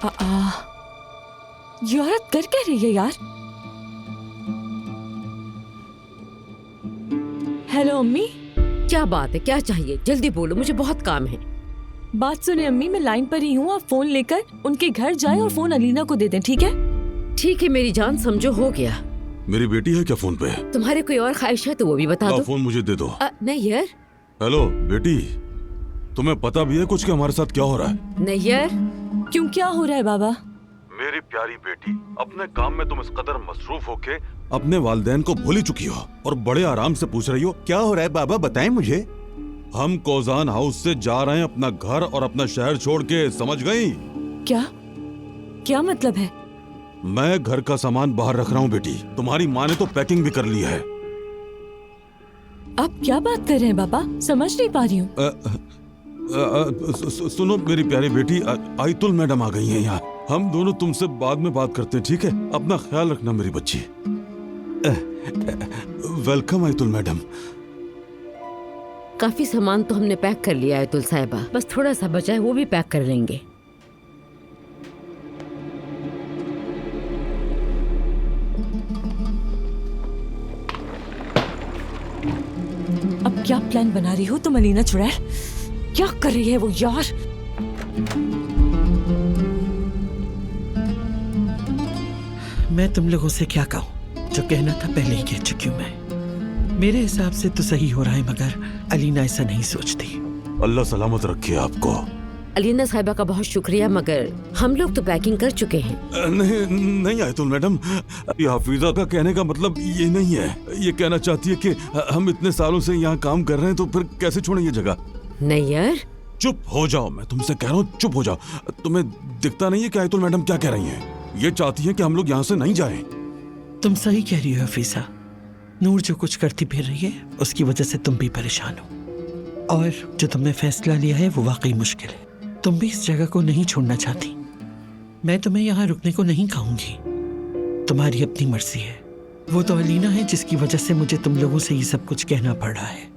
ये औरत कर क्या रही है यार? हेलो अम्मी। क्या बात है, क्या चाहिए? जल्दी बोलो, मुझे बहुत काम है। बात सुने अम्मी, मैं लाइन पर ही हूँ। आप फोन लेकर उनके घर जाए और फोन अलीना को दे दें, ठीक है? ठीक है मेरी जान, समझो हो गया। मेरी बेटी है क्या फोन पे? तुम्हारे कोई और ख्वाहिश है तो वो भी बता दो। फोन मुझे दे दो। नैयर। हेलो बेटी, तुम्हें पता भी है कुछ कि हमारे साथ क्या हो रहा है? नैयर। क्यों, क्या हो रहा है बाबा? मेरी प्यारी बेटी, अपने काम में तुम इस कदर मसरूफ होके अपने वालिदैन को भूल ही चुकी हो और बड़े आराम से पूछ रही हो क्या हो रहा है। बाबा बताएं मुझे। हम कोजान हाउस से जा रहे हैं अपना घर और अपना शहर छोड़ के, समझ गई? क्या क्या मतलब है? मैं घर का सामान बाहर रख रहा हूँ बेटी। तुम्हारी माँ ने तो पैकिंग भी कर ली है। आप क्या बात कर रहे हैं बाबा? समझ नहीं पा रही हूँ। सुनो मेरी प्यारी बेटी, आयतुल मैडम आ गई हैं यहाँ। हम दोनों तुमसे बाद में बात करते हैं, ठीक है? अपना ख्याल रखना मेरी बच्ची। Welcome Ayatul madam. काफी सामान तो हमने पैक कर लिया है तुल साहिबा, बस थोड़ा सा बचा है, वो भी पैक कर लेंगे। अब क्या प्लान बना रही हो तुम अलीना चुड़ैल? क्या कर रही है वो यार? मैं तुम लोगों से क्या कहूँ, जो कहना था पहले ही कह चुकी हूँ मैं। मेरे हिसाब से तो सही हो रहा है, मगर अलीना ऐसा नहीं सोचती। अल्लाह सलामत रखे आपको। अलीना साहिबा का बहुत शुक्रिया, मगर हम लोग तो पैकिंग कर चुके हैं। नहीं आयतुल मैडम, ये हाफिजा का कहने का मतलब ये नहीं है। ये कहना चाहती है कि हम इतने सालों से यहाँ काम कर रहे हैं तो फिर कैसे छोड़ें ये जगह। नैयर। चुप हो जाओ, मैं तुमसे कह रहा हूँ चुप हो जाओ। तुम्हें दिखता नहीं है कि आयतुल मैडम क्या कह रही हैं? ये चाहती हैं कि हम लोग यहाँ से नहीं जाएं। तुम सही कह रही हो हफीजा। नूर जो कुछ करती फिर रही है उसकी वजह से तुम भी परेशान हो, और जो तुमने फैसला लिया है वो वाकई मुश्किल है। तुम भी इस जगह को नहीं छोड़ना चाहती। मैं तुम्हें यहाँ रुकने को नहीं कहूंगी, तुम्हारी अपनी मर्जी है। वो तो अलीना है जिसकी वजह से मुझे तुम लोगों से ये सब कुछ कहना पड़ रहा है।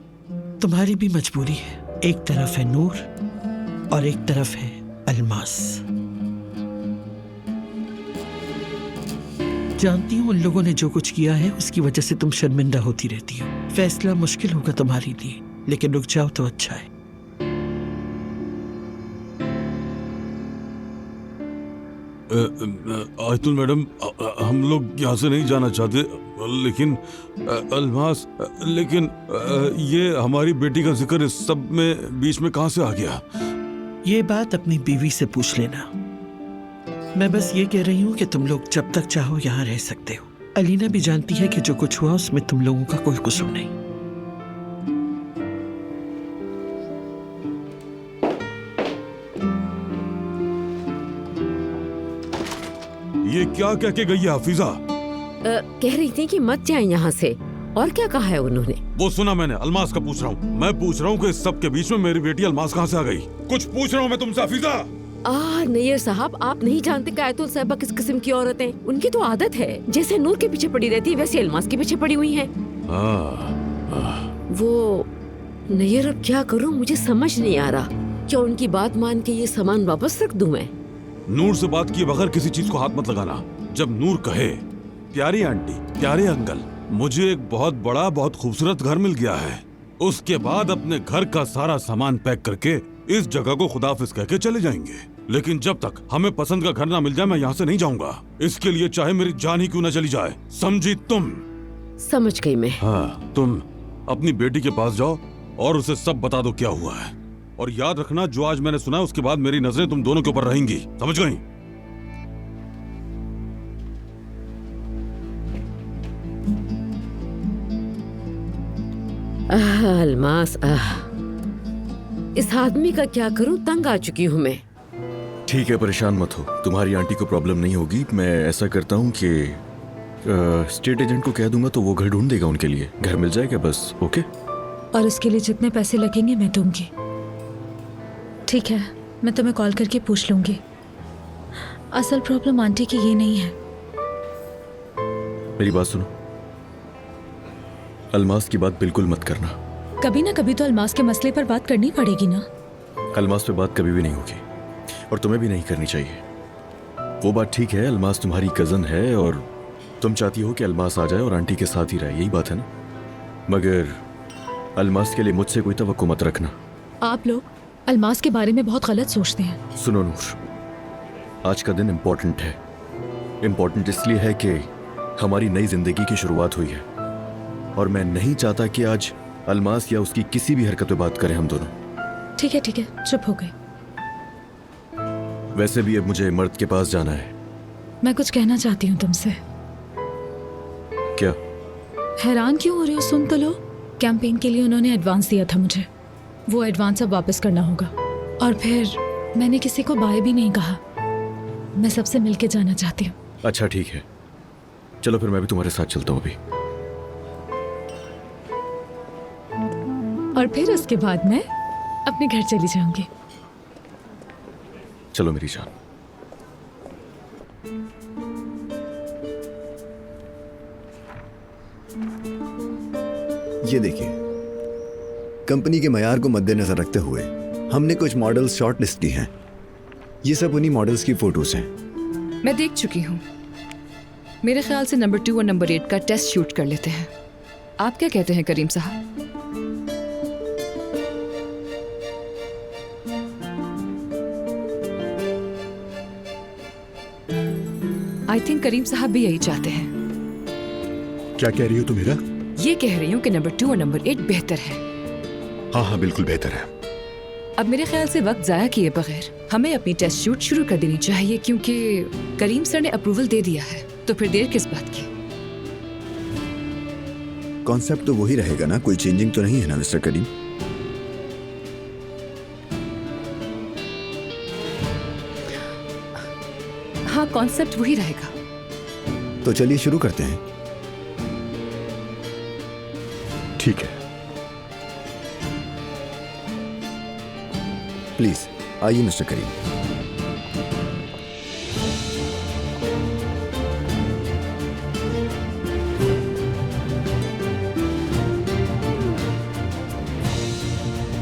तुम्हारी भी मजबूरी है। एक तरफ है नूर और एक तरफ है अल्मास। जानती हूँ उन लोगों ने जो कुछ किया है उसकी वजह से तुम शर्मिंदा होती रहती हो। फैसला मुश्किल होगा तुम्हारे लिए, लेकिन रुक जाओ तो अच्छा है। आयतुल मैडम, हम लोग यहाँ से नहीं जाना चाहते, लेकिन अल्मास, लेकिन ये हमारी बेटी का जिक्र इस सब में बीच में कहाँ से आ गया? ये बात अपनी बीवी से पूछ लेना। मैं बस ये कह रही हूँ कि तुम लोग जब तक चाहो यहाँ रह सकते हो। अलीना भी जानती है कि जो कुछ हुआ उसमें तुम लोगों का कोई कसूर नहीं। ये क्या कह के गई है हाफिजा? कह रही थी कि मत जाए यहाँ से। और क्या कहा है उन्होंने? वो सुना मैंने, अल्मास का पूछ रहा हूँ। मैं पूछ रहा हूँ कि इस सब के बीच में मेरी बेटी अल्मास कहाँ से आ गई? कुछ पूछ रहा हूँ मैं तुमसे हाफिजा। नैयर साहब, आप नहीं जानते कि आयतुल साहिबा किस किस्म की औरत है। उनकी तो आदत है, जैसे नूर के पीछे पड़ी रहती है वैसे अल्मास के पीछे पड़ी हुई है। वो नैयर, अब क्या करूँ मुझे समझ नहीं आ रहा। क्या उनकी बात मान के ये सामान वापस रख दूं मैं? नूर से बात किए बगैर किसी चीज को हाथ मत लगाना। जब नूर कहे प्यारी आंटी, प्यारे अंकल, मुझे एक बहुत बड़ा बहुत खूबसूरत घर मिल गया है, उसके बाद अपने घर का सारा सामान पैक करके इस जगह को खुदाफिज कह के चले जाएंगे। लेकिन जब तक हमें पसंद का घर ना मिल जाए मैं यहाँ से नहीं जाऊंगा। इसके लिए चाहे मेरी जान ही क्यों ना चली जाए, समझी तुम? समझ गई मैं। हाँ, तुम अपनी बेटी के पास जाओ और उसे सब बता दो क्या हुआ है। और याद रखना, जो आज मैंने सुना उसके बाद मेरी नजरें तुम दोनों के ऊपर रहेंगी, समझ गई? अल्मास, इस आदमी का क्या करूं, तंग आ चुकी हूं मैं। ठीक है, परेशान मत हो, तुम्हारी आंटी को प्रॉब्लम नहीं होगी। मैं ऐसा करता हूँ कि स्टेट एजेंट को कह दूंगा तो वो घर ढूंढ देगा उनके लिए। घर मिल जाएगा बस। ओके? और इसके लिए जितने पैसे लगेंगे मैं दूंगी। ठीक है, मैं तुम्हें कॉल करके पूछ लूंगी। असल प्रॉब्लम आंटी की ये नहीं है। मेरी बात सुनो, अल्मास की बात बिल्कुल मत करना। कभी ना कभी तो अल्मास के मसले पर बात करनी पड़ेगी ना। अल्मास पे बात कभी भी नहीं होगी और तुम्हें भी नहीं करनी चाहिए। वो बात ठीक है, अलमास तुम्हारी कजन है और तुम चाहती हो कि अलमास आ जाए और आंटी के साथ ही रहे, यही बात है ना? मगर अलमास के लिए मुझसे कोई तवक्को मत रखना। आप लोग अलमास के बारे में बहुत गलत सोचते हैं। सुनो नूर, आज का दिन इम्पोर्टेंट है। इम्पोर्टेंट इसलिए है कि हमारी नई जिंदगी की शुरुआत हुई है और मैं नहीं चाहता कि आज अलमास या उसकी किसी भी हरकत पे बात करें हम दोनों। ठीक है, चुप हो गए। वैसे भी अब मुझे मर्द के पास जाना है। मैं कुछ कहना चाहती हूँ तुमसे। क्या? हैरान क्यों हो रहे हो? सुन तो लो। कैंपेन के लिए उन्होंने एडवांस दिया था मुझे, वो एडवांस अब वापस करना होगा। और फिर मैंने किसी को बाय भी नहीं कहा। मैं सबसे मिलके जाना चाहती हूँ। अच्छा ठीक है, चलो फिर मैं भी तुम्हारे साथ चलता हूँ अभी। और फिर उसके बाद मैं अपने घर चली जाऊंगी। चलो मेरी जान। ये देखिए, कंपनी के मयार को मद्देनजर रखते हुए हमने कुछ मॉडल्स शॉर्ट लिस्ट की हैं। ये सब उन्हीं मॉडल्स की फोटोज हैं। मैं देख चुकी हूँ। मेरे ख्याल से नंबर 2 और नंबर 8 का टेस्ट शूट कर लेते हैं। आप क्या कहते हैं करीम साहब? आई थिंक करीम साहब भी यही चाहते हैं। क्या कह रही हो तुम हीरा? ये कह रही हूँ कि नंबर 2 और नंबर 8 बेहतर है। हाँ हाँ बिल्कुल बेहतर है। अब मेरे ख्याल से वक्त जाया किए बगैर हमें अपनी टेस्ट शूट शुरू कर देनी चाहिए, क्योंकि करीम सर ने अप्रूवल दे दिया है, तो फिर देर किस बात की? कॉन्सेप्ट तो वही रहेगा ना, कोई चेंजिंग तो नहीं है ना मिस्टर करीम? हाँ, कॉन्सेप्ट वही रहेगा। तो चलिए शुरू करते हैं। ठीक है, प्लीज आइए मिस्टर करीम।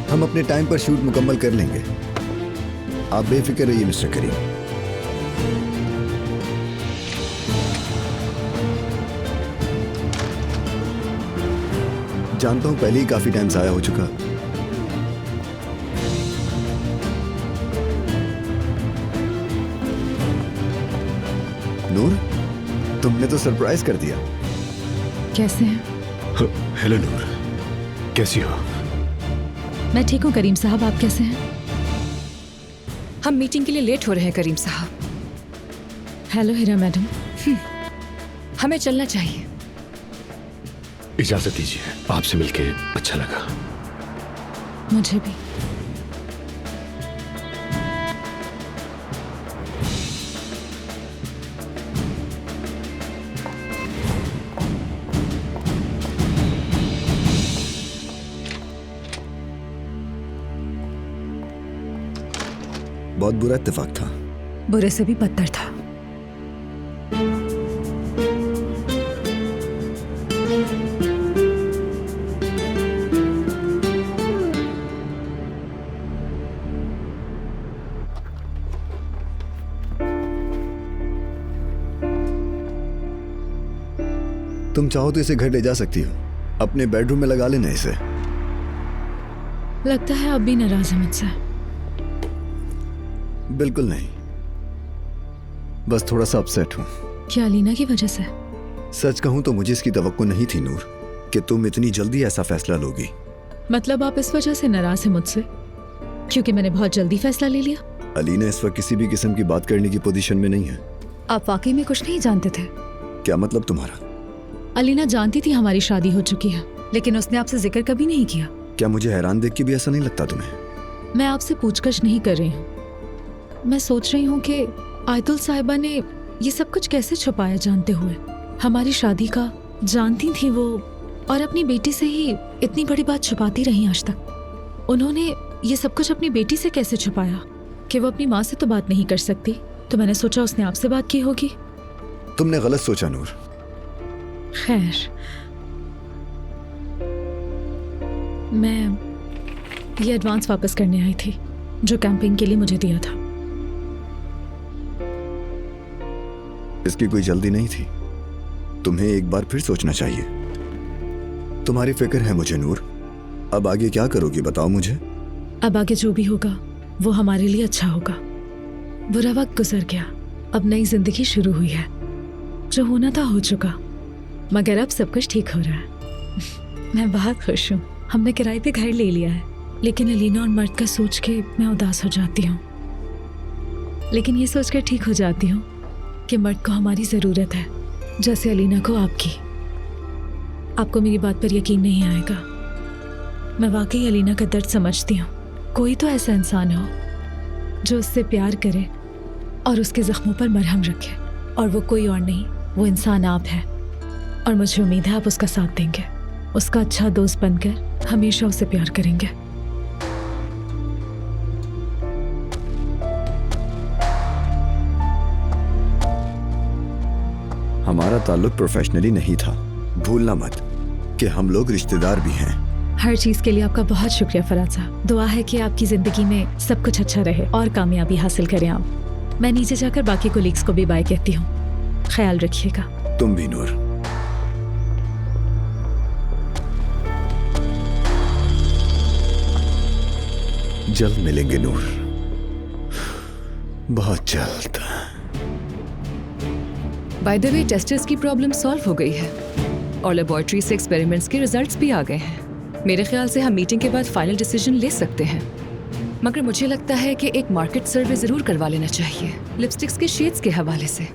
हम अपने टाइम पर शूट मुकम्मल कर लेंगे, आप बेफिक्र रहिए मिस्टर करीम। जानता हूं पहले ही काफी टाइम ज़ाया हो चुका। नूर, तुमने तो सरप्राइज कर दिया। कैसे हैं? हेलो नूर, कैसी हो? मैं ठीक हूँ करीम साहब, आप कैसे हैं? हम मीटिंग के लिए लेट हो रहे हैं करीम साहब। हेलो हीरा मैडम। हमें चलना चाहिए। इजाजत दीजिए, आपसे मिलके अच्छा लगा। मुझे भी। बहुत बुरा इत्तेफाक था। बुरे से भी बदतर था। तुम चाहो तो इसे घर ले जा सकती हो, अपने बेडरूम में लगा लेना इसे। लगता है अब भी नाराज है मुझसे। बिल्कुल नहीं, बस थोड़ा सा अपसेट हूं। क्या लीना की वजह से? सच कहूं तो मुझे इसकी तवक्को नहीं थी नूर, कि तुम इतनी जल्दी ऐसा फैसला लोगी। मतलब आप इस वजह से नाराज हैं मुझसे क्योंकि मैंने बहुत जल्दी फैसला ले लिया? अलीना इस वक्त किसी भी किस्म की बात करने की पोजीशन में नहीं है। आप वाकई में कुछ नहीं जानते थे? क्या मतलब तुम्हारा? अलीना जानती थी हमारी शादी हो चुकी है, लेकिन उसने आपसे जिक्र कभी नहीं किया। क्या मुझे हैरान देख के भी ऐसा नहीं लगता तुम्हें? मैं आपसे पूछताछ नहीं कर रही हूँ। मैं सोच रही हूँ कि आयतुल साहिबा ने ये सब कुछ कैसे छुपाया जानते हुए। हमारी शादी का जानती थी वो, और अपनी बेटी से ही इतनी बड़ी बात छुपाती रही आज तक। उन्होंने ये सब कुछ अपनी बेटी से कैसे छुपाया कि वो अपनी माँ से तो बात नहीं कर सकती, तो मैंने सोचा उसने आपसे बात की होगी। तुमने गलत सोचा नूर। खैर, मैं ये एडवांस वापस करने आई थी जो कैंपेन के लिए मुझे दिया था। इसकी कोई जल्दी नहीं थी। तुम्हें एक बार फिर सोचना चाहिए। तुम्हारी फिक्र है मुझे नूर। अब आगे क्या करोगी बताओ मुझे। अब आगे जो भी होगा वो हमारे लिए अच्छा होगा। बुरा वक्त गुजर गया, अब नई जिंदगी शुरू हुई है। जो होना था हो चुका, मगर अब सब कुछ ठीक हो रहा है। मैं बहुत खुश हूँ। हमने किराए पे घर ले लिया है, लेकिन अलीना और मर्द का सोच के मैं उदास हो जाती हूँ। लेकिन ये सोचकर ठीक हो जाती हूँ कि मर्द को हमारी ज़रूरत है, जैसे अलीना को आपकी। आपको मेरी बात पर यकीन नहीं आएगा, मैं वाकई अलीना का दर्द समझती हूँ। कोई तो ऐसा इंसान हो जो उससे प्यार करे और उसके जख्मों पर मरहम रखे, और वो कोई और नहीं, वो इंसान आप है। और मुझे उम्मीद है आप उसका साथ देंगे, उसका अच्छा दोस्त बनकर हमेशा उसे प्यार करेंगे। हमारा ताल्लुक प्रोफेशनली नहीं था, भूलना मत कि हम लोग रिश्तेदार भी हैं। हर चीज के लिए आपका बहुत शुक्रिया फराज साहब। दुआ है कि आपकी जिंदगी में सब कुछ अच्छा रहे और कामयाबी हासिल करें आप। मैं नीचे जाकर बाकी कोलीग्स को भी बाय कहती हूँ। ख्याल रखिएगा। तुम भी नूर। जल्द मिलेंगे नूर, बहुत जल्द। बाय द वे, टेस्टर्स की प्रॉब्लम सॉल्व हो गई है और लेबोरेटरी से एक्सपेरिमेंट्स के रिजल्ट्स भी आ गए हैं। मेरे ख्याल से हम मीटिंग के बाद फाइनल डिसीजन ले सकते हैं, मगर मुझे लगता है कि एक मार्केट सर्वे जरूर करवा लेना चाहिए, लिपस्टिक्स के शेड्स के हवाले से।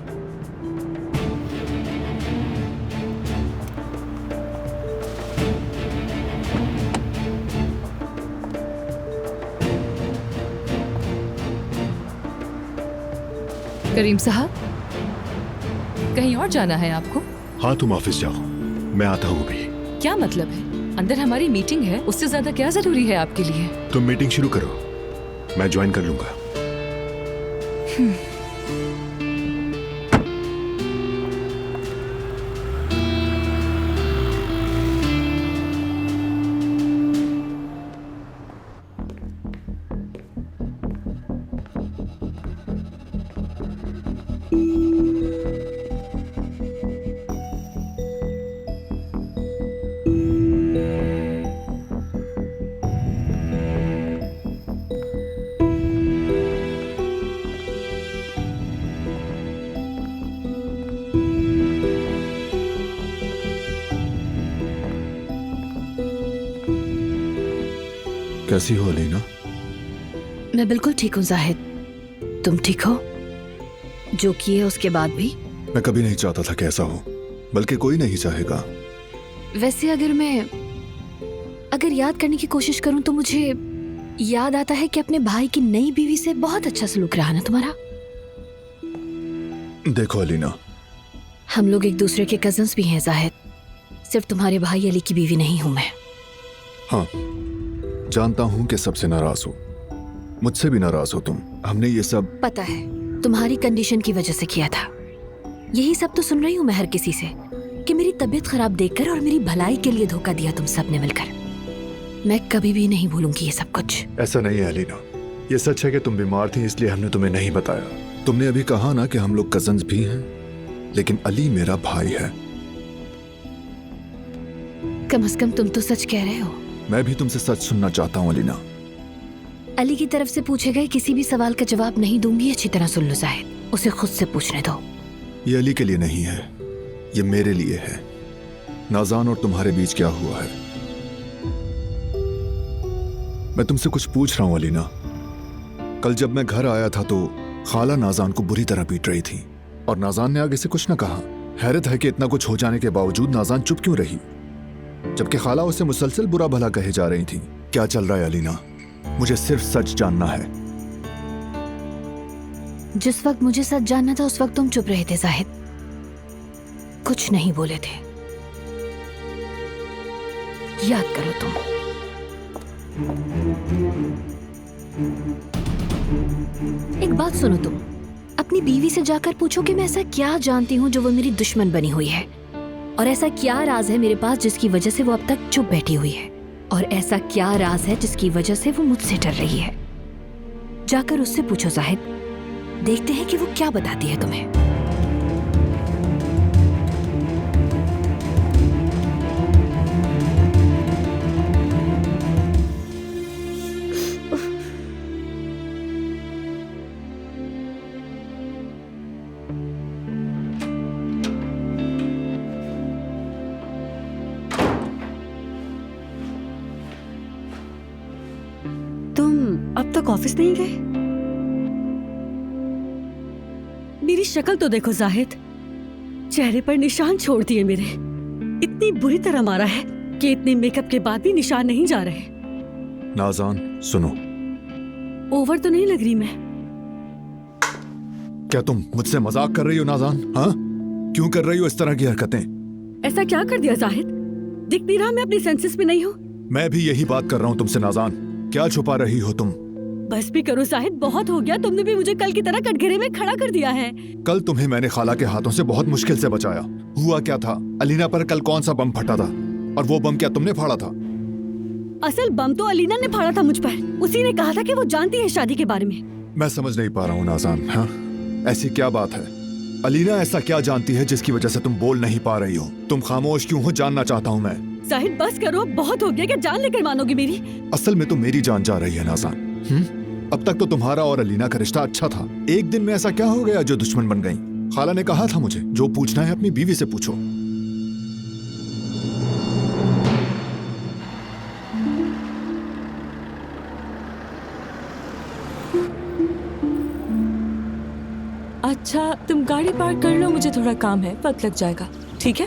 करीम साहब, कहीं और जाना है आपको? हाँ, तुम ऑफिस जाओ, मैं आता हूँ अभी। क्या मतलब है? अंदर हमारी मीटिंग है, उससे ज्यादा क्या जरूरी है आपके लिए? तुम मीटिंग शुरू करो, मैं ज्वाइन कर लूंगा। कैसी हो अलीना? मैं बिल्कुल ठीक हूँ जाहिद, तुम ठीक हो? जो किए उसके बाद भी? मैं कभी नहीं चाहता था कि ऐसा हो, बल्कि कोई नहीं चाहेगा। वैसे अगर याद करने की कोशिश करूं तो मुझे याद आता है कि अपने भाई की नई बीवी से बहुत अच्छा सलूक रहा ना तुम्हारा। देखो अलीना, हम लोग एक दूसरे के कजन्स भी हैं जाहिद, सिर्फ तुम्हारे भाई अली की बीवी नहीं हूं मैं। हाँ, जानता हूं कि सबसे नाराज हो, मुझसे भी नाराज हो तुम। हमने ये सब पता है, तुम्हारी कंडीशन की वजह से किया था। यही सब तो सुन रही हूँ मैं हर किसी से कि मेरी तबीयत खराब देखकर और मेरी भलाई के लिए धोखा दिया तुम सब ने मिलकर। मैं कभी भी नहीं भूलूंगी ये सब कुछ। ऐसा नहीं है अलीना, ये सच है कि तुम बीमार थी, इसलिए हमने तुम्हें नहीं बताया। तुमने अभी कहा ना कि हम लोग कजन्स भी हैं, लेकिन अली मेरा भाई है। कम से कम तुम तो सच कह रहे हो। मैं भी तुमसे सच सुनना चाहता हूँ अलीना। अली की तरफ से पूछे गए किसी भी सवाल का जवाब नहीं दूंगी, अच्छी तरह सुन लो जाहिद, उसे खुद से पूछने दो। ये अली के लिए नहीं है, ये मेरे लिए है। नाज़ान और तुम्हारे बीच क्या हुआ है? मैं तुमसे कुछ पूछ रहा हूं अलीना। कल जब मैं घर आया था तो खाला नाज़ान को बुरी तरह पीट रही थी और नाज़ान ने आगे से कुछ न कहा। हैरत है कि इतना कुछ हो जाने के बावजूद नाज़ान चुप क्यों रही, जबकि खाला उसे मुसलसल बुरा भला कहे जा रही थी। क्या चल रहा है अलीना? मुझे सिर्फ सच जानना है। जिस वक्त मुझे सच जानना था उस वक्त तुम चुप रहे थे जाहिद, कुछ नहीं बोले थे। याद करो तुम। एक बात सुनो, तुम अपनी बीवी से जाकर पूछो कि मैं ऐसा क्या जानती हूँ जो वो मेरी दुश्मन बनी हुई है, और ऐसा क्या राज है मेरे पास जिसकी वजह से वो अब तक चुप बैठी हुई है, और ऐसा क्या राज है जिसकी वजह से वो मुझसे डर रही है। जाकर उससे पूछो जाहिद, देखते हैं कि वो क्या बताती है तुम्हें। तक ऑफिस नहीं गए? मेरी शक्ल तो देखो जाहिद, चेहरे पर निशान छोड़ दिए मेरे। इतनी बुरी तरह मारा है कि इतने मेकअप के बाद भी निशान नहीं जा रहे। नाज़ान सुनो, ओवर तो नहीं लग रही मैं? क्या तुम मुझसे मजाक कर रही हो नाज़ान? हाँ, क्यों कर रही हो इस तरह की हरकतें? ऐसा क्या कर दिया जाहिद? दिख नहीं रहा मैं अपनी सेंसेस में नहीं हूँ? मैं भी यही बात कर रहा हूँ तुमसे नाज़ान। क्या छुपा रही हो तुम? बस भी करो जाहिद, बहुत हो गया। तुमने भी मुझे कल की तरह कटघरे में खड़ा कर दिया है। कल तुम्हें मैंने खाला के हाथों से बहुत मुश्किल से बचाया। हुआ क्या था? अलीना पर कल कौन सा बम फटा था? और वो बम क्या तुमने फाड़ा था? असल बम तो अलीना ने फाड़ा था मुझ पर। उसी ने कहा था कि वो जानती है शादी के बारे में। मैं समझ नहीं पा रहा हूँ नाज़ान। हाँ, ऐसी क्या बात है? अलीना ऐसा क्या जानती है जिसकी वजह से तुम बोल नहीं पा रही हो? तुम खामोश क्यों हो, जानना चाहता हूँ मैं। जाहिद बस करो, बहुत हो गया। क्या जान लेकर मानोगी मेरी? असल में तो मेरी जान जा रही है नाज़ान। अब तक तो तुम्हारा और अलीना का रिश्ता अच्छा था। एक दिन में ऐसा क्या हो गया जो दुश्मन बन गई? खाला ने कहा था मुझे जो पूछना है अपनी बीवी से पूछो। अच्छा, तुम गाड़ी पार्क कर लो, मुझे थोड़ा काम है, वक्त लग जाएगा। ठीक है?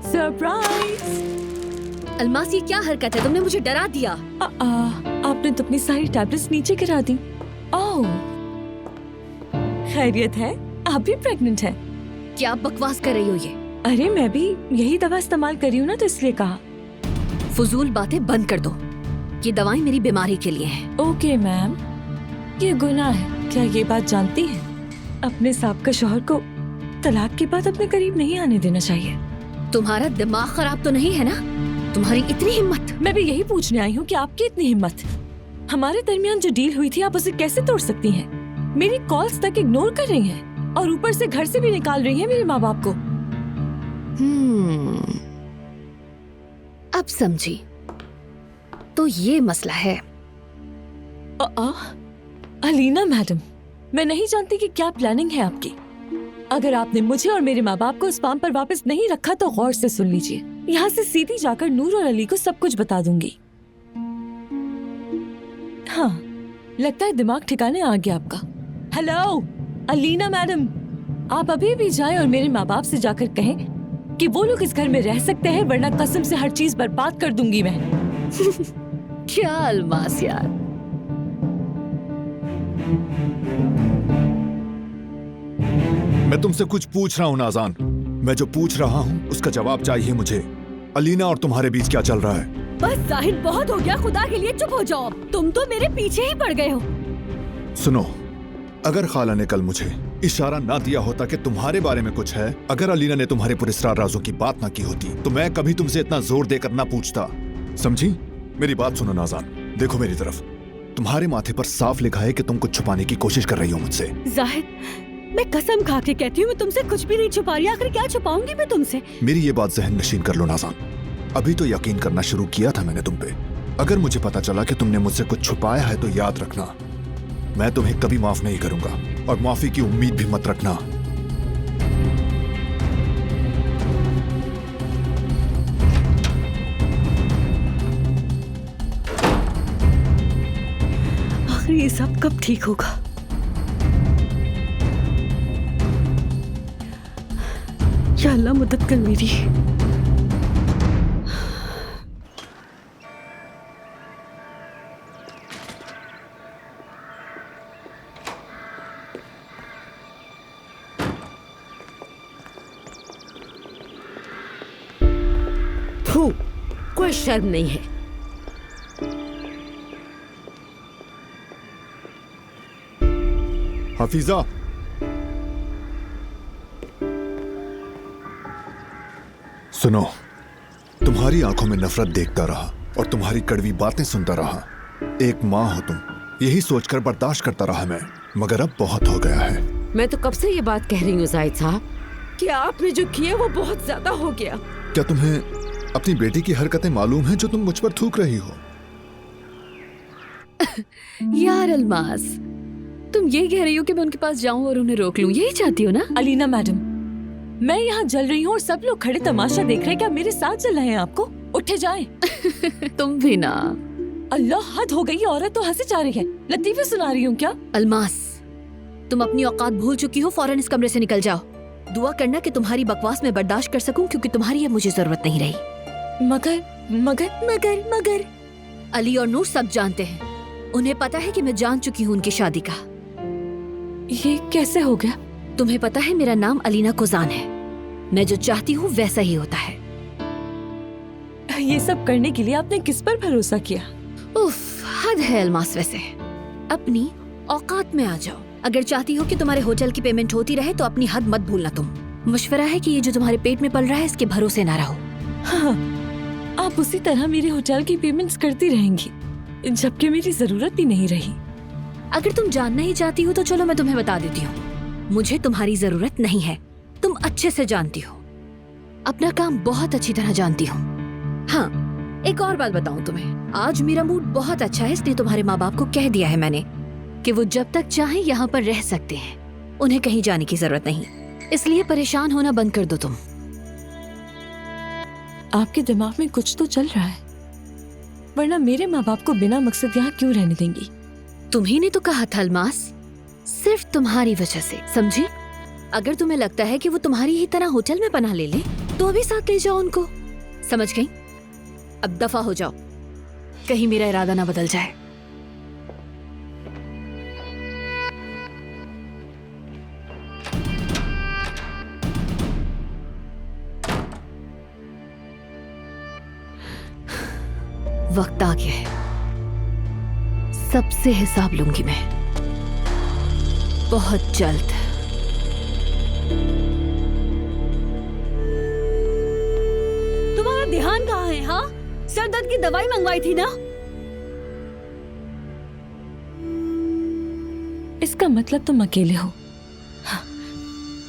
सरप्राइज! अलमास, ये क्या हरकत है? तुमने मुझे डरा दिया। आपने तो अपनी सारी टैबलेट्स नीचे गिरा दी। ओह, खैरियत है? आप भी प्रेग्नेंट हैं? क्या बकवास कर रही हो ये? अरे मैं भी यही दवा इस्तेमाल कर रही हूँ ना, तो इसलिए कहा। फजूल बातें बंद कर दो। ये दवाएं मेरी बीमारी के लिए हैं। ओके मैम, ये गुनाह है। क्या ये बात जानती हैं? अपने साबका शौहर को तलाक के बाद अपने करीब नहीं आने देना चाहिए। तुम्हारा दिमाग खराब तो नहीं है ना? तुम्हारी इतनी हिम्मत। मैं भी यही पूछने आई हूँ कि आपकी इतनी हिम्मत। हमारे दरमियान जो डील हुई थी, आप उसे कैसे तोड़ सकती हैं? मेरी कॉल्स तक इग्नोर कर रही हैं और ऊपर से घर से भी निकाल रही हैं मेरे माँ बाप को। अब समझी। तो ये मसला है। अलीना मैडम, मैं नहीं जानती कि क्या प्लानिंग है आपकी। अगर आपने मुझे और मेरे माँ बाप को इस फार्म पर वापस नहीं रखा तो गौर से सुन लीजिए। यहाँ से सीधी जाकर नूर और अली को सब कुछ बता दूंगी। हाँ, लगता है दिमाग ठिकाने आ गया आपका। हेलो अलीना मैडम, आप अभी भी जाएं और मेरे माँ बाप से जाकर कहें कि वो लोग इस घर में रह सकते हैं, वरना कसम से हर चीज बर्बाद कर दूंगी मैं। क्या अलमास यार। मैं तुमसे कुछ पूछ रहा हूँ नाज़ान। मैं जो पूछ रहा हूँ उसका जवाब चाहिए मुझे। अलीना और तुम्हारे बीच क्या चल रहा है? बस जाहिद, बहुत हो गया। खुदा के लिए चुप हो जाओ। तुम तो मेरे पीछे ही पड़ गए हो। सुनो, अगर खाला ने कल मुझे इशारा ना दिया होता कि तुम्हारे बारे में कुछ है, अगर अलीना ने तुम्हारे पुरस्कार राजों की बात ना की होती, तो मैं कभी तुमसे इतना जोर देकर ना पूछता। समझी? मेरी बात सुनो नाज़ान, देखो मेरी तरफ। तुम्हारे माथे पर साफ लिखा है कि तुम कुछ छुपाने की कोशिश कर रही हो मुझसे। जाहिद, मैं कसम खा के कहती हूँ, मैं तुमसे कुछ भी नहीं छुपा रही। आखिर क्या छुपाऊंगी मैं तुमसे? मेरी ये बात जहन नशीन कर लो नाज़ान। अभी तो यकीन करना शुरू किया था मैंने तुम पे। अगर मुझे पता चला कि तुमने मुझसे कुछ छुपाया है तो याद रखना, मैं तुम्हें कभी माफ नहीं करूंगा और माफी की उम्मीद भी मत रखना। आखिर ये सब कब ठीक होगा? या अल्लाह मदद कर मेरी। कोई शर्म नहीं है। हफीजा, सुनो, तुम्हारी आंखों में नफरत देखता रहा और तुम्हारी कड़वी बातें सुनता रहा। एक माँ हो तुम, यही सोचकर बर्दाश्त करता रहा मैं, मगर अब बहुत हो गया है। मैं तो कब से ये बात कह रही हूँ जाहिद साहब कि आपने जो किया वो बहुत ज्यादा हो गया। क्या तुम्हें अपनी बेटी की हरकतें मालूम हैं जो तुम मुझ पर थूक रही हो। यार अलमास, तुम ये कह रही हो कि मैं उनके पास जाऊं और उन्हें रोक लूं, यही चाहती हो ना? अलीना मैडम, मैं यहाँ जल रही हूँ और सब लोग खड़े तमाशा देख रहे हैं। क्या मेरे साथ जल रहे हैं आपको? उठे जाएं। तुम भी ना। अल्लाह, हद हो गई। औरत तो हंसी जा रही है। लतीफे सुना रही हूँ क्या? अलमास, तुम अपनी औकात भूल चुकी हो। फौरन इस कमरे से निकल जाओ। दुआ करना कि तुम्हारी बकवास में बर्दाश्त कर सकूं, क्योंकि तुम्हारी अब मुझे जरूरत नहीं रही। मगर मगर मगर मगर अली और नूर सब जानते हैं। उन्हें पता है कि मैं जान चुकी हूँ उनकी शादी का। ये कैसे हो गया? तुम्हें पता है मेरा नाम अलीना कोजान है। मैं जो चाहती हूँ वैसा ही होता है। ये सब करने के लिए आपने किस पर भरोसा किया? उफ, हद है अलमास। वैसे अपनी औकात में आ जाओ। अगर चाहती हो कि तुम्हारे होटल की पेमेंट होती रहे तो अपनी हद मत भूलना। तुम मशवरा है कि ये जो तुम्हारे पेट में पल रहा है इसके भरोसे ना रहो। हाँ, आप उसी तरह मेरे होटल की पेमेंट्स करती रहेंगी, जबकि मेरी जरूरत भी नहीं रही। अगर तुम जानना ही चाहती हो तो चलो मैं तुम्हें बता देती हूँ। मुझे तुम्हारी जरूरत नहीं है। तुम अच्छे से जानती हो, अपना काम बहुत अच्छी तरह जानती हो। हाँ, एक और बात बताऊं तुम्हें। आज मेरा मूड बहुत अच्छा है, इसलिए तुम्हारे माँ बाप को कह दिया है मैंने कि वो जब तक चाहे यहाँ पर रह सकते हैं। उन्हें कहीं जाने की जरूरत नहीं, इसलिए परेशान होना बंद कर दो तुम। आपके दिमाग में कुछ तो चल रहा है, वरना मेरे माँ बाप को बिना मकसद यहाँ क्यों रहने देंगी? तुम्ही ने तो कहा था अलमास, सिर्फ तुम्हारी वजह से, समझी? अगर तुम्हें लगता है कि वो तुम्हारी ही तरह होटल में पनाह ले ले तो अभी साथ ले जाओ उनको। समझ गई? अब दफा हो जाओ, कहीं मेरा इरादा ना बदल जाए। वक्त आ गया है, सबसे हिसाब लूंगी मैं बहुत जल्द। तुम्हारा ध्यान कहाँ है? हाँ, सर दर्द की दवाई मंगवाई थी ना? इसका मतलब तुम अकेले हो। हाँ,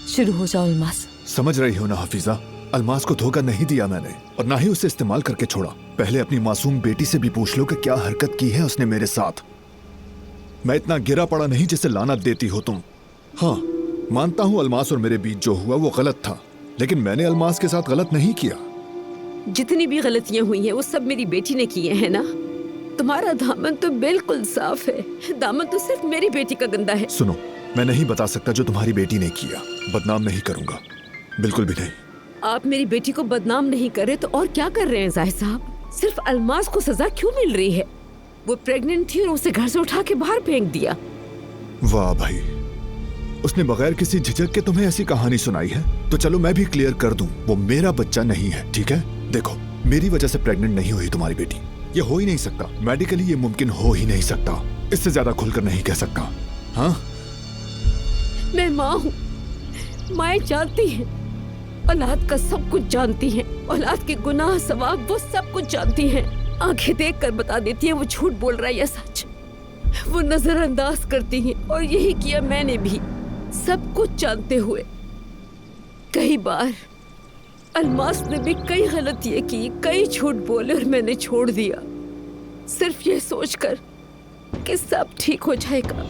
शुरू हो जाओ अलमास। समझ रही हो ना हफीजा, अलमास को धोखा नहीं दिया मैंने और ना ही उसे इस्तेमाल करके छोड़ा। पहले अपनी मासूम बेटी से भी पूछ लो कि क्या हरकत की है उसने मेरे साथ। मैं इतना गिरा पड़ा नहीं जिसे लानत देती हो तुम। हाँ, मानता हूँ अलमास और मेरे बीच जो हुआ वो गलत था, लेकिन मैंने अलमास के साथ गलत नहीं किया। जितनी भी गलतियां हुई हैं वो सब मेरी बेटी ने की है ना। तुम्हारा दामन तो बिल्कुल साफ है, दामन तो सिर्फ मेरी बेटी का गंदा है। सुनो, मैं नहीं बता सकता जो तुम्हारी बेटी ने किया, बदनाम नहीं करूंगा, बिल्कुल भी नहीं। आप मेरी बेटी को बदनाम नहीं कर रहे तो और क्या कर रहे हैं जाहिद साहब? सिर्फ अलमास को सजा क्यों मिल रही है? वो प्रेग्नेंट थी और उसे घर से उठा के बाहर फेंक दिया। वाह भाई, उसने बगैर किसी झिझक के तुम्हें ऐसी कहानी सुनाई है? तो चलो मैं भी क्लियर कर दूं, वो मेरा बच्चा नहीं है, ठीक है? देखो, मेरी वजह से प्रेग्नेंट नहीं हुई तुम्हारी बेटी, ये हो ही नहीं सकता। मेडिकली ये मुमकिन हो ही नहीं सकता। इससे ज्यादा खुलकर नहीं कह सकता। हाँ, मैं माँ हूँ, माएं जानती हैं, औलाद का सब कुछ जानती हैं, औलाद के गुनाह सवाब वो सब कुछ जानती हैं। आंखें देख कर बता देती हैं वो झूठ बोल रहा है या सच। वो नजरअंदाज करती हैं और यही किया मैंने भी, सब कुछ जानते हुए। कई बार अलमास ने भी कई गलतियां की, कई झूठ बोले और मैंने छोड़ दिया, सिर्फ ये सोचकर कि सब ठीक हो जाएगा।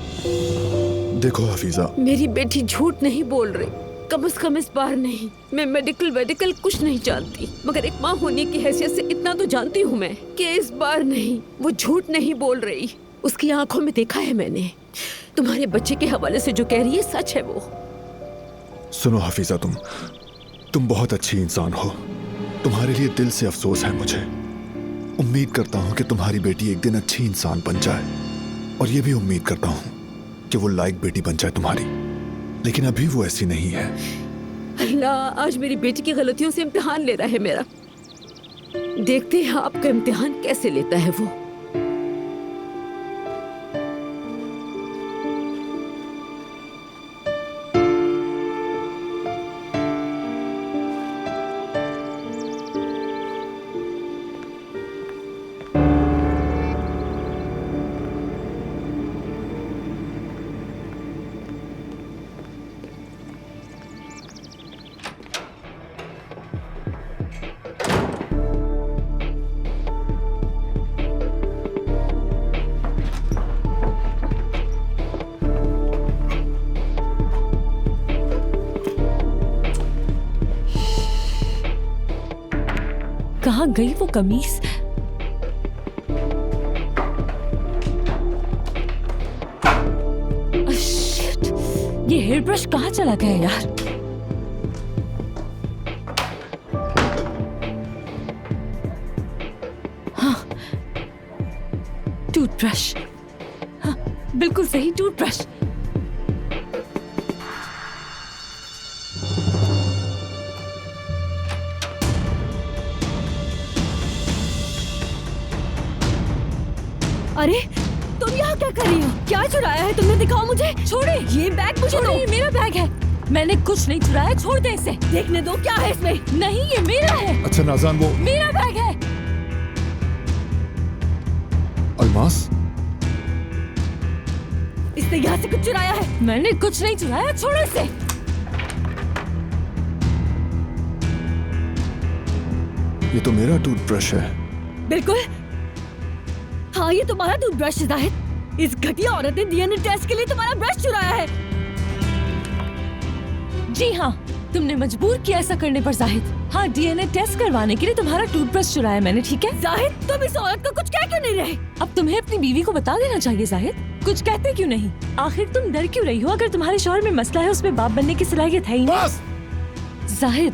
देखो हफीजा, मेरी बेटी झूठ नहीं बोल रही, कम से कम इस बार नहीं। मैं मेडिकल कुछ नहीं जानती, मगर एक माँ होने की हैसियत से इतना तो जानती हूँ मैं कि इस बार नहीं, वो झूठ नहीं बोल रही। उसकी आंखों में देखा है मैंने। तुम्हारे बच्चे के हवाले से जो कह रही है सच है वो। सुनो हफीजा, तुम बहुत अच्छी इंसान हो, तुम्हारे लिए दिल से अफसोस है मुझे। उम्मीद करता हूँ कि तुम्हारी बेटी एक दिन अच्छी इंसान बन जाए, और ये भी उम्मीद करता हूँ कि वो लायक बेटी बन जाए तुम्हारी, लेकिन अभी वो ऐसी नहीं है। अल्लाह आज मेरी बेटी की गलतियों से इम्तिहान ले रहा है मेरा। देखते हैं आपका इम्तिहान कैसे लेता है वो। कहाँ गई वो कमीज? शिट, ये हेयर ब्रश कहाँ चला गया यार? हाँ, टूथब्रश। हाँ, बिल्कुल सही, टूथब्रश। अरे तुम यहाँ क्या कर रही हो? क्या चुराया है तुमने? दिखाओ मुझे। छोड़े, ये बैग मुझे दो। ये मेरा बैग है। मैंने कुछ नहीं चुराया, छोड़ दे इसे। देखने दो क्या है इसमें। नहीं, ये मेरा है। अच्छा नाज़ान, वो मेरा बैग है। अलमास, इसने यहाँ से कुछ चुराया है। मैंने कुछ नहीं चुराया, छोड़ो इसे। ये तो मेरा टूथब्रश है। बिल्कुल, हाँ ये तुम्हारा टूथब्रश है जाहिद। इस घटिया औरत ने डीएनए टेस्ट के लिए तुम्हारा ब्रश चुराया है। जी हाँ, तुमने मजबूर किया ऐसा करने पर जाहिद। हाँ, डीएनए टेस्ट करवाने के लिए तुम्हारा टूथब्रश चुराया मैंने, ठीक है? जाहिद, तुम इस औरत को कुछ कह क्यों नहीं रहे? अब तुम्हें अपनी बीवी को बता देना चाहिए जाहिद। कुछ कहते क्यों नहीं? आखिर तुम डर क्यों रही हो? अगर तुम्हारे शौहर में मसला है, उसमें बाप बनने की सलाहियत है ही नहीं। बस! जाहिद,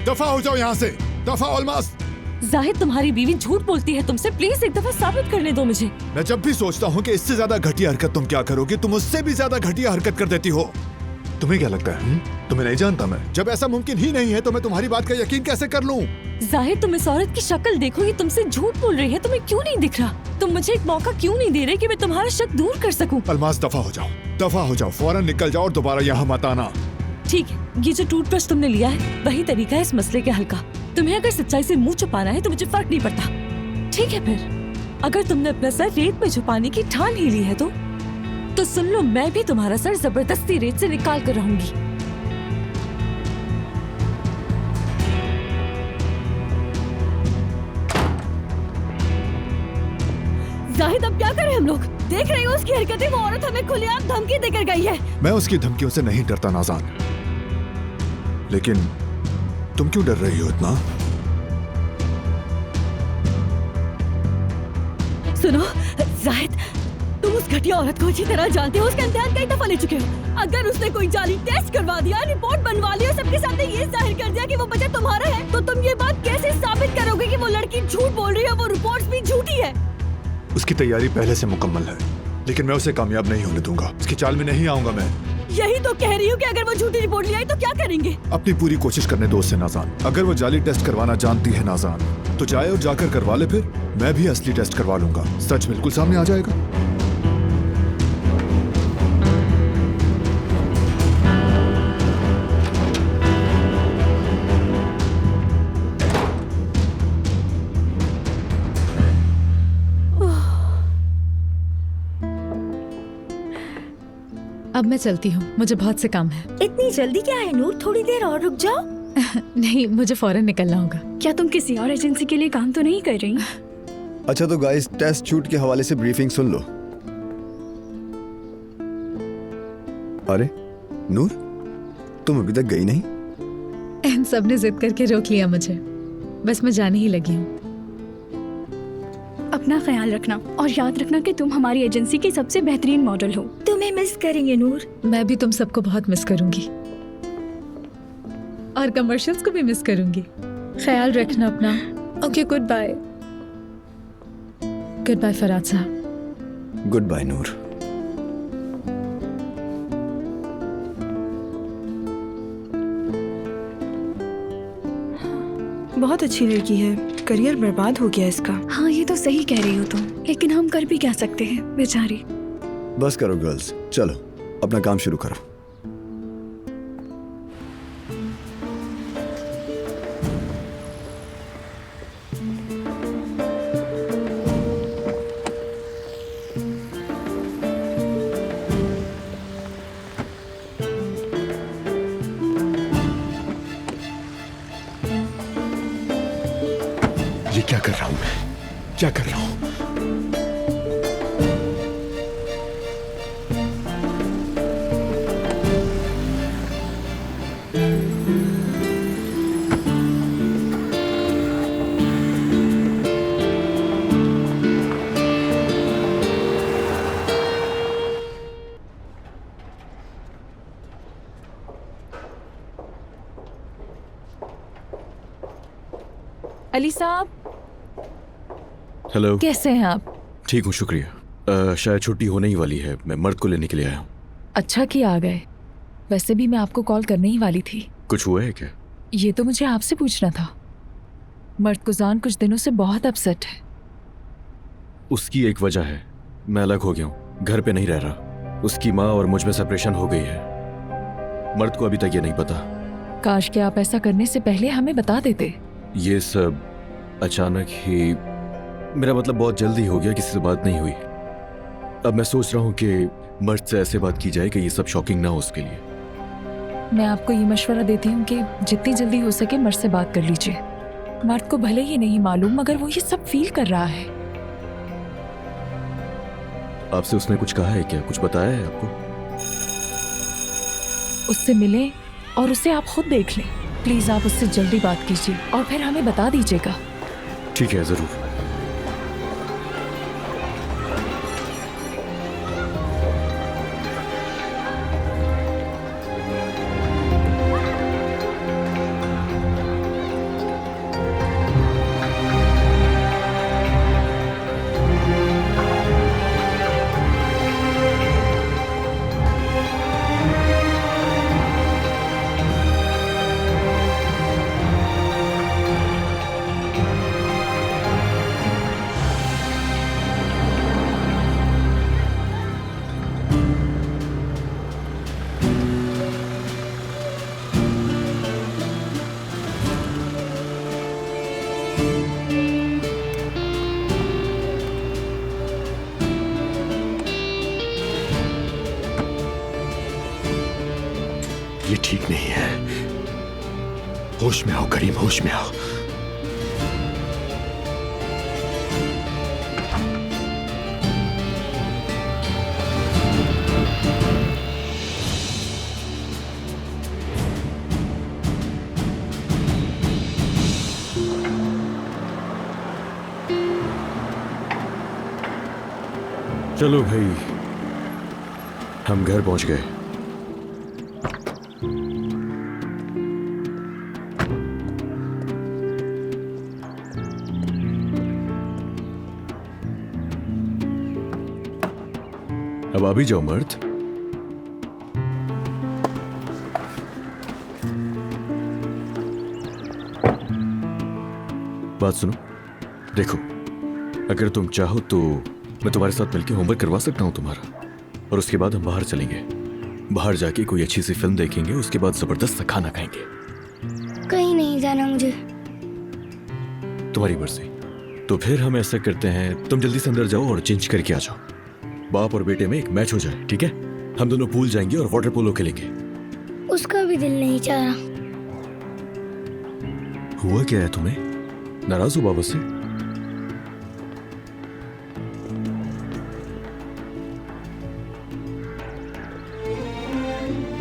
दफा हो जाओ यहाँ से। दफा अलमास। जाहिद, तुम्हारी बीवी झूठ बोलती है तुमसे। प्लीज एक दफा साबित करने दो मुझे। मैं जब भी सोचता हूँ कि इससे ज्यादा घटिया हरकत तुम क्या करोगे, तुम उससे भी ज्यादा घटिया हरकत कर देती हो। तुम्हें क्या लगता है? तुम्हें नहीं जानता मैं? जब ऐसा मुमकिन ही नहीं है तो मैं तुम्हारी बात का यकीन कैसे कर लूं? जाहिद, तुम इस औरत की शक्ल देखो, ये तुमसे झूठ बोल रही है। तुम्हें क्यों नहीं दिख रहा? तुम मुझे एक मौका क्यों नहीं दे रहे कि मैं तुम्हारा शक दूर कर सकूं? अलमास, दफा हो जाओ, दफा हो जाओ, फौरन निकल जाओ और दोबारा यहाँ मत आना। ठीक है, ये जो टूथब्रश तुमने लिया है वही तरीका है इस मसले के हल का। तुम्हें अगर सच्चाई से मुंह छुपाना है तो मुझे फर्क नहीं पड़ता। ठीक है, फिर अगर तुमने अपना सर रेत में छुपाने की ठान ही ली है तो सुन लो, मैं भी तुम्हारा सर जबरदस्ती रेत से निकाल कर रहूंगी। जाहिद, अब क्या करें हम लोग? देख रही हो उसकी हरकतें। वो औरत हमें खुलेआम धमकी देकर गई है। मैं उसकी धमकियों से नहीं डरता नाज़ान, लेकिन तुम क्यों डर रही हो इतना? सुनो जाहिद, तुम उस घटिया औरत को अच्छी तरह जानते हो। उसका इम्तिहान कई दफा ले चुके हो। अगर उसने कोई जाली टेस्ट करवा दिया, रिपोर्ट बनवा लिया, सबके सामने ये जाहिर कर दिया कि वो बच्चा तुम्हारा है, तो तुम ये बात कैसे साबित करोगे कि वो लड़की झूठ बोल रही है, वो रिपोर्ट्स भी झूठी है? उसकी तैयारी पहले से मुकम्मल है, लेकिन मैं उसे कामयाब नहीं होने दूंगा। उसकी चाल में नहीं आऊंगा मैं। यही तो कह रही हूँ कि अगर वो झूठी रिपोर्ट ले आई तो क्या करेंगे? अपनी पूरी कोशिश करने दो उससे नाज़ान। अगर वो जाली टेस्ट करवाना जानती है नाज़ान, तो जाए और जाकर करवा ले। फिर मैं भी असली टेस्ट करवा लूंगा, सच बिल्कुल सामने आ जाएगा। अब मैं चलती हूँ, मुझे बहुत से काम है। इतनी जल्दी क्या है नूर? थोड़ी देर और रुक जाओ। नहीं, मुझे फौरन निकलना होगा। क्या तुम किसी और एजेंसी के लिए काम तो नहीं कर रही? अच्छा तो गाइस, टेस्ट शूट के हवाले से ब्रीफिंग सुन लो। अरे नूर, तुम अभी तक गई नहीं? इन सब ने जिद करके रोक लिया मुझे। बस मैं जाने ही लगी हूँ। अपना ख्याल रखना और याद रखना कि तुम हमारी एजेंसी की सबसे बेहतरीन मॉडल हो। तुम्हें मिस करेंगे नूर। मैं भी तुम सबको बहुत मिस करूंगी और कमर्शियल्स को भी मिस करूंगी। ख्याल रखना अपना। Okay, good bye. Good bye Faraz साहब। Good bye Noor. बहुत अच्छी लड़की है, करियर बर्बाद हो गया इसका। हाँ, ये तो सही कह रही हो तुम, लेकिन हम कर भी क्या सकते हैं बेचारी। बस करो गर्ल्स, चलो अपना काम शुरू करो। ये क्या कर रहा हूं मैं? क्या कर रहा हूं? अली साहब, हेलो। कैसे हैं आप? ठीक हूँ, शुक्रिया। शायद छुट्टी होने ही वाली है, मैं मर्द को लेने के लिए आया हूँ। अच्छा किया आ गए। वैसे भी मैं आपको कॉल करने ही वाली थी। कुछ हुआ है क्या? ये तो मुझे आपसे पूछना था। मर्तकुजान कुछ दिनों से बहुत अपसेट है। उसकी एक वजह है, मैं अलग हो गया हूँ, घर पे नहीं रह रहा। उसकी माँ और मुझ में सेपरेशन हो गई है। मर्द को अभी तक ये नहीं पता। काश कि आप ऐसा करने से पहले हमें बता देते। ये सब अचानक ही, मेरा मतलब बहुत जल्दी हो गया, किसी से बात नहीं हुई। अब मैं सोच रहा हूँ कि मर्द से ऐसे बात की जाए कि ये सब शॉकिंग ना हो उसके लिए। मैं आपको ये मशवरा देती हूँ कि जितनी जल्दी हो सके मर्द से बात कर लीजिए। मर्द को भले ही नहीं मालूम, मगर वो ये सब फील कर रहा है। आपसे उसने कुछ कहा है क्या? कुछ बताया है आपको? उससे मिलें और उसे आप खुद देख लें। प्लीज आप उससे जल्दी बात कीजिए और फिर हमें बता दीजिएगा। ठीक है, जरूर। ये ठीक नहीं है। होश में आओ करीम, होश में आओ। चलो भाई, हम घर पहुंच गए। अब आ भी जाओ मर्द। बात सुनो, देखो, अगर तुम चाहो तो मैं तुम्हारे साथ मिलकर होमवर्क करवा सकता हूं तुम्हारा, और उसके बाद हम बाहर चलेंगे। बाहर जाके कोई अच्छी सी फिल्म देखेंगे, उसके बाद जबरदस्त सा खाना खाएंगे। कहीं नहीं जाना मुझे। तुम्हारी मर्जी। तो फिर हम ऐसा करते हैं, तुम जल्दी से अंदर जाओ और चेंज करके आ जाओ। बाप और बेटे में एक मैच हो जाए, ठीक है? हम दोनों पूल जाएंगे और वाटर पोलो खेलेंगे। उसका भी दिल नहीं चाह रहा। हुआ क्या है तुम्हें? नाराज हो बाबा से?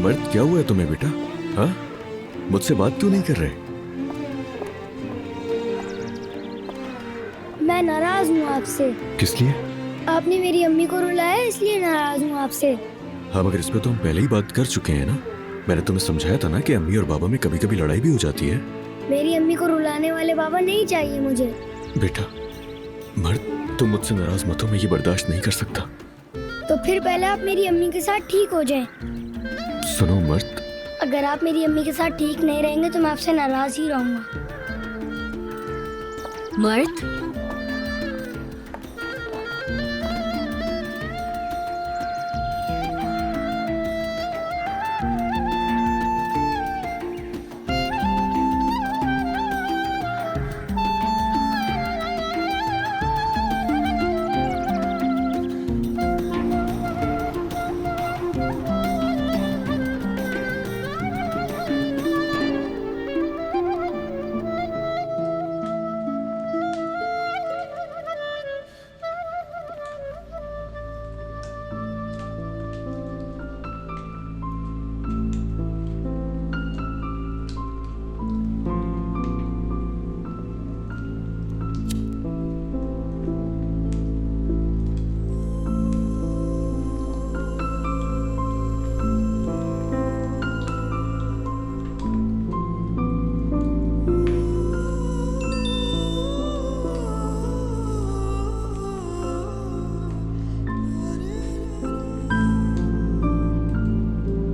मर्द, क्या हुआ है तुम्हें बेटा? हाँ, मुझसे बात क्यों नहीं कर रहे? मैं नाराज हूँ आपसे। किस लिए? आपने मेरी अम्मी को रुलाया, इसलिए नाराज हूँ आपसे। हाँ, मगर इस पे तो हम पहले ही बात कर चुके हैं ना। मैंने तुम्हें समझाया था ना कि अम्मी और बाबा में कभी कभी लड़ाई भी हो जाती है। मेरी अम्मी को रुलाने वाले बाबा नहीं चाहिए मुझे। बेटा, मर्द, तुम मुझसे नाराज मत हो, मैं ये बर्दाश्त नहीं कर सकता। तो फिर पहले आप मेरी अम्मी के साथ ठीक हो जाएं। सुनो मर्द, अगर आप मेरी अम्मी के साथ ठीक नहीं रहेंगे तो मैं आपसे नाराज ही रहूंगा। मर्द,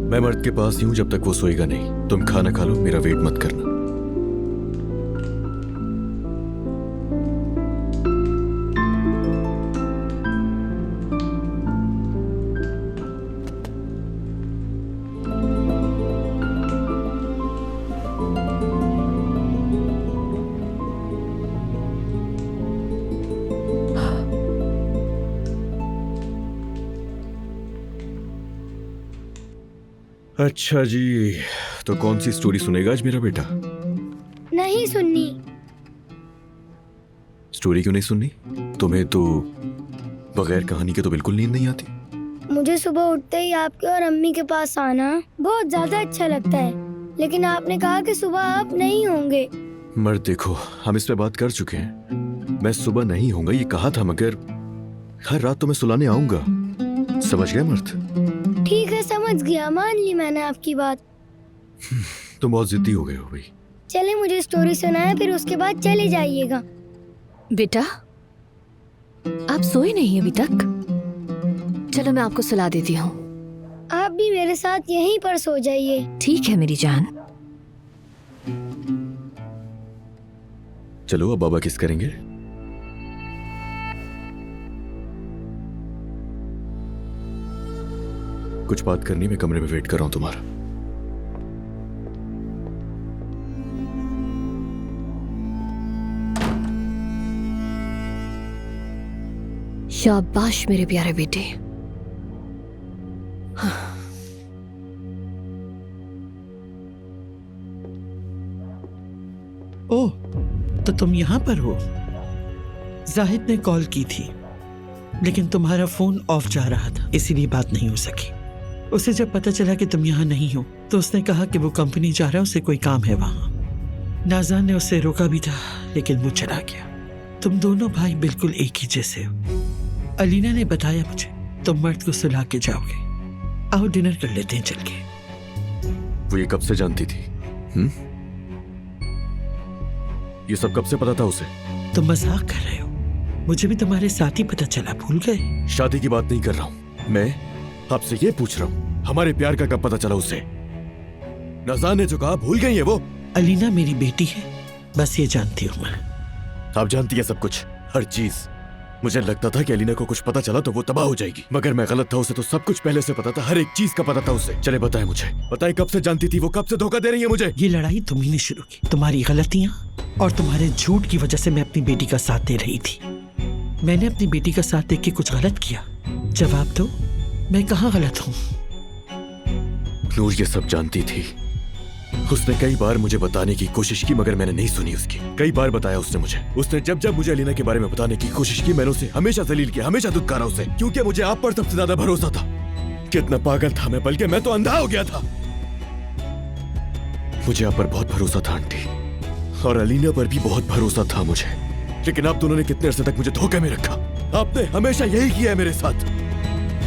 मैं मर्द के पास ही हूं जब तक वो सोएगा नहीं। तुम खाना खा लो, मेरा वेट मत करना। अच्छा जी, तो कौन सी स्टोरी सुनेगा आज मेरा बेटा? नहीं सुननी। स्टोरी क्यों नहीं सुननी? तुम्हें तो बगैर कहानी के तो बिल्कुल नींद नहीं आती। मुझे सुबह उठते ही आपके और अम्मी के पास आना बहुत ज्यादा अच्छा लगता है, लेकिन आपने कहा कि सुबह आप नहीं होंगे। मर्द देखो, हम इस पे बात कर चुके हैं। मैं सुबह नहीं होऊंगा ये कहा था, मगर हर रात तो मैं सुलाने आऊंगा। समझ गए मर्द? ठीक है, समझ गया, मान ली मैंने आपकी बात। तुम बहुत जिद्दी हो गए हो भाई। चले मुझे स्टोरी सुनाए, फिर उसके बाद चले जाइएगा। बेटा, आप सोए नहीं अभी तक? चलो मैं आपको सुला देती हूँ। आप भी मेरे साथ यहीं पर सो जाइए। ठीक है मेरी जान। चलो अब बाबा किस करेंगे। कुछ बात करनी, मैं कमरे में वेट कर रहा हूं तुम्हारा। शाबाश मेरे प्यारे बेटे। ओह, तो तुम यहाँ पर हो। जाहिद ने कॉल की थी, लेकिन तुम्हारा फोन ऑफ जा रहा था, इसीलिए बात नहीं हो सकी। उसे जब पता चला कि तुम यहाँ नहीं हो, तो उसने कहा कि वो कंपनी जा रहा है, उसे कोई काम है वहाँ। नाज़ान ने उसे रोका भी था, लेकिन वो चला गया। तुम दोनों भाई बिल्कुल एक ही जैसे हो। अलीना ने बताया मुझे तुम मर्द को सुला के जाओगे। आओ डिनर कर लेते हैं चल के। वो ये कब से जानती थी? ये सब कब से पता था उसे? तुम मजाक कर रहे हो? मुझे भी तुम्हारे साथ ही पता चला, भूल गए? शादी की बात नहीं कर रहा हूँ मैं, आपसे ये पूछ रहा हूँ हमारे प्यार का कब पता चला उसे? नाज़ान ने जो कहा भूल गई है वो? अलीना मेरी बेटी है, बस ये जानती हूँ मैं। आप जानती है सब कुछ, हर चीज। मुझे लगता था कि अलीना को कुछ पता चला तो वो तबाह हो जाएगी, मगर मैं गलत था। उसे तो सब कुछ पहले से पता था, हर एक चीज का पता था उसे। चले बताए मुझे, बताए कब से जानती थी वो, कब से धोखा दे रही है मुझे? ये लड़ाई तुम ही ने शुरू की। तुम्हारी गलतियां और तुम्हारे झूठ की वजह से मैं अपनी बेटी का साथ दे रही थी। मैंने अपनी बेटी का साथ देख के कुछ गलत किया? जवाब दो, मैं कहाँ गलत हूँ? नूर ये सब जानती थी। उसने कई बार मुझे बताने की कोशिश की, मगर मैंने नहीं सुनी उसकी। कई बार बताया उसने मुझे। उसने जब जब मुझे अलीना के बारे में बताने की कोशिश की, मैंने उसे हमेशा जलील किया, हमेशा दुत्कारा उसे, क्योंकि मुझे आप पर सबसे ज्यादा भरोसा था। कितना पागल था मैं, बल्कि मैं तो अंधा हो गया था। मुझे आप पर बहुत भरोसा था आंटी, और अलीना पर भी बहुत भरोसा था मुझे, लेकिन आप दोनों ने कितने अरसे तक मुझे धोखे में रखा। आपने हमेशा यही किया है मेरे साथ।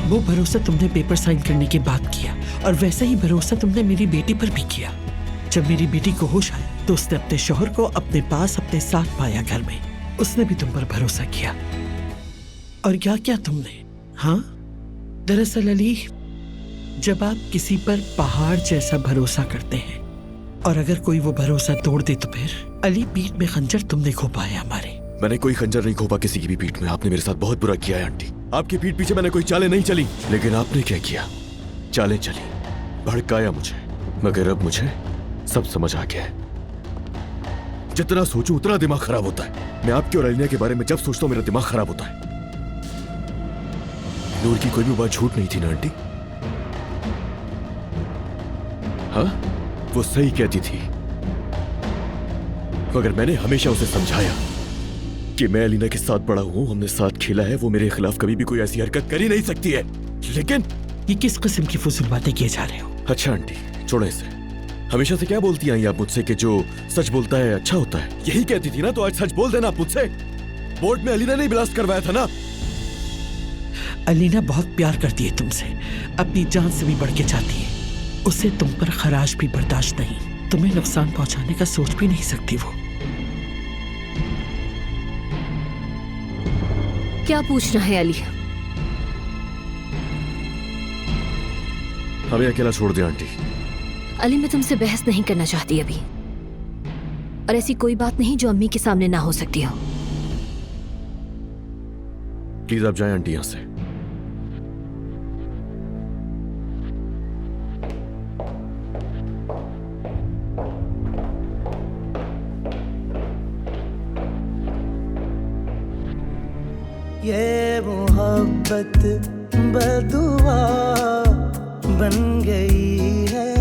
वो भरोसा तुमने पेपर साइन करने के बाद किया, और वैसा ही भरोसा तुमने मेरी बेटी पर भी किया। जब मेरी बेटी को होश आया तो उसने अपने शौहर को अपने पास अपने साथ पाया घर में। उसने भी तुम पर भरोसा किया। और क्या क्या तुमने? हाँ, दरअसल अली, जब आप किसी पर पहाड़ जैसा भरोसा करते हैं और अगर कोई वो भरोसा तोड़ दे, तो फिर अली पीठ में खंजर तुमने घोंपाया हमारे। मैंने कोई खंजर नहीं घोंपा किसी की भी पीठ में। आपने मेरे साथ बहुत बुरा किया है आंटी। आपकी पीठ पीछे मैंने कोई चालें नहीं चली, लेकिन आपने क्या किया? चालें चली, भड़काया मुझे, मगर अब मुझे सब समझ आ गया है। जितना सोचूं उतना दिमाग खराब होता है। मैं आपकी और अलीना के बारे में जब सोचता हूं मेरा दिमाग खराब होता है। नूर की कोई भी बात झूठ नहीं थी ना आंटी? हाँ, वो सही कहती थी, मगर मैंने हमेशा उसे समझाया कि मैं अलीना के साथ बड़ा हूं, हमने साथ खेला है, वो मेरे खिलाफ कभी भी कोई ऐसी हरकत कर ही नहीं सकती है। लेकिन ये किस किस्म की फजूल बातें किए जा रहे हो? अच्छा आंटी छोड़ो इसे। हमेशा से क्या बोलती आई आप मुझसे कि जो सच बोलता है अच्छा होता है? यही कहती थी ना, तो आज सच बोल देना आप मुझसे। बोर्ड में अलीना ने ब्लास्ट करवाया था ना? अलीना बहुत प्यार करती है तुमसे, अपनी जान से भी बढ़ के चाहती है। उसे तुम पर खराश भी बर्दाश्त नहीं, तुम्हें नुकसान पहुंचाने का सोच भी नहीं सकती वो। क्या पूछना है अली? हमें अकेला छोड़ दे आंटी। अली, मैं तुमसे बहस नहीं करना चाहती अभी, और ऐसी कोई बात नहीं जो अम्मी के सामने ना हो सकती हो। प्लीज आप जाएं आंटी यहां से। ये मोहब्बत बदुआ बन गई है।